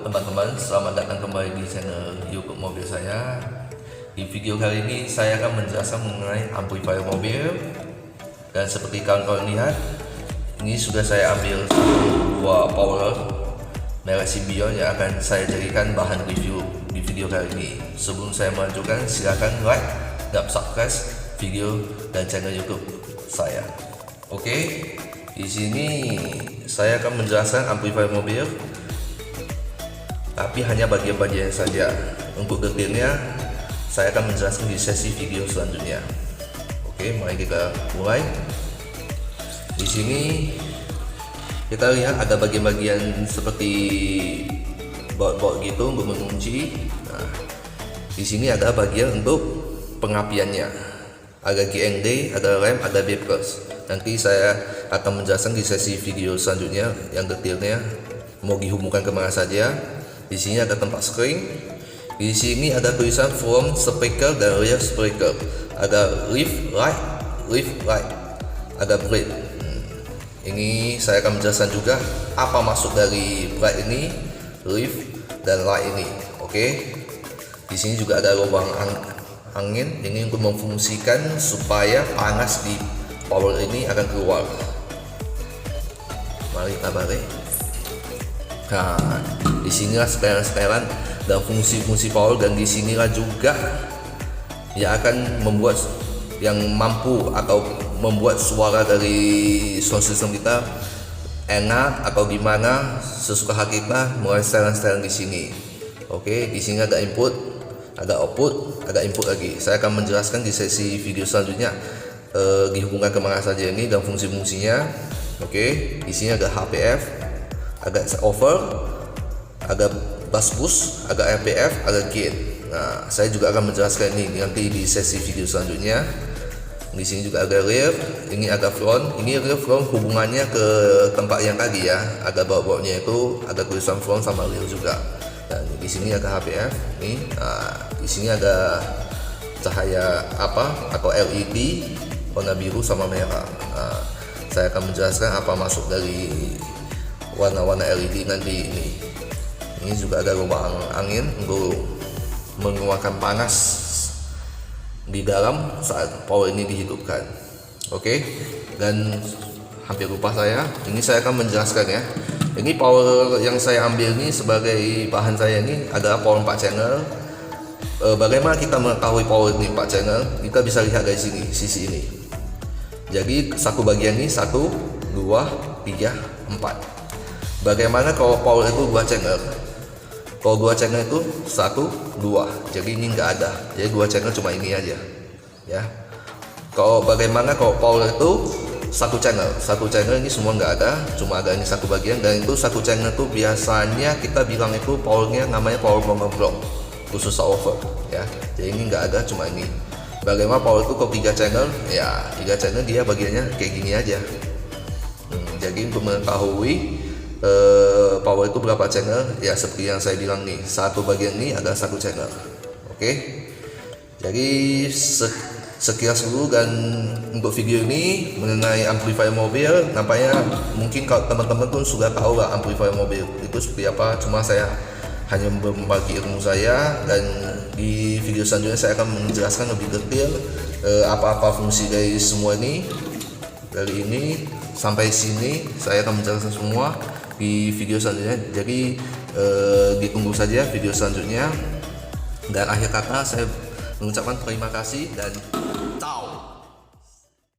teman-teman, selamat datang kembali di channel YouTube mobil saya. Di video kali ini saya akan menjelaskan mengenai amplifier mobil. Dan seperti kawan-kawan lihat, ini sudah saya ambil dua power merek Symbion yang akan saya jadikan bahan review di video kali ini. Sebelum saya melanjutkan, silakan like dan subscribe video dan channel YouTube saya. Oke, di sini saya akan menjelaskan amplifier mobil, tapi hanya bagian-bagian saja. Untuk detailnya saya akan menjelaskan di sesi video selanjutnya. Oke, mari kita mulai. Di sini kita lihat ada bagian-bagian seperti baut-baut gitu untuk mengunci. Nah, di sini ada bagian untuk pengapiannya. Ada GND, ada rem, ada B+. Nanti saya akan menjelaskan di sesi video selanjutnya yang detailnya mau dihubungkan kemana saja. Di sini ada tempat spring. Di sini ada tulisan front speaker dan rear speaker. Ada lift light, ada brake. Ini saya akan menjelaskan juga apa maksud dari brake ini, lift dan light ini. Oke. Di sini juga ada lubang angin, ini untuk memfungsikan supaya panas di power ini akan keluar. Mari kita balik. Nah, di sinilah setelan-setelan dan fungsi-fungsi power, dan di sinilah juga yang akan membuat yang mampu atau membuat suara dari sound system kita enak atau gimana sesuka hati kita, mulai setelan-setelan di sini. Oke, di sini ada input, ada output, ada input lagi. Saya akan menjelaskan di sesi video selanjutnya dihubungkan kemana saja ini dan fungsi-fungsinya. Oke, di sini ada HPF, ada over, ada bass boost, ada RPF, ada gain. Nah, saya juga akan menjelaskan ini nanti di sesi video selanjutnya. Di sini juga ada rear, ini ada front. Ini rear front hubungannya ke tempat yang tadi ya. Ada baut-bautnya itu, ada tulisan front sama rear juga. Dan di sini ada HPF. Nih, nah, di sini ada cahaya apa atau LED warna biru sama merah. Nah, saya akan menjelaskan apa maksud dari warna-warna LED nanti ini. Ini juga ada lubang angin untuk mengeluarkan panas di dalam saat power ini dihidupkan. Oke, dan hampir lupa saya. Ini saya akan menjelaskan ya. Ini power yang saya ambil ini sebagai bahan saya ini adalah power 4 channel. Bagaimana kita mengetahui power ini 4 channel? Kita bisa lihat dari sini, sisi ini. Jadi satu bagian ini 1, 2, 3, 4. Bagaimana kalau power itu 2 channel? Kalau 2 channel itu 1, 2. Jadi ini enggak ada. Jadi 2 channel cuma ini aja. Ya. Kalau bagaimana kalau power itu 1 channel? 1 channel ini semua enggak ada, cuma ada ini satu bagian, dan itu 1 channel itu biasanya kita bilang itu powernya namanya power monoblock, khusus subwoofer ya. Jadi ini enggak ada, cuma ini. Bagaimana power itu kok 3 channel? Ya, 3 channel dia bagiannya kayak gini aja. Jadi untuk mengetahui power itu berapa channel, ya seperti yang saya bilang nih, satu bagian ini ada 1 channel. Oke. Jadi sekilas dulu dan untuk video ini mengenai amplifier mobil. Nampaknya mungkin kalau teman-teman pun sudah tahu lah amplifier mobil itu seperti apa. Cuma saya hanya berbagi ilmu saya, dan di video selanjutnya saya akan menjelaskan lebih detail apa-apa fungsi dari semua ini. Dari ini sampai sini saya akan menjelaskan semua di video selanjutnya. Jadi ditunggu saja video selanjutnya. Dan akhir kata saya mengucapkan terima kasih dan ciao.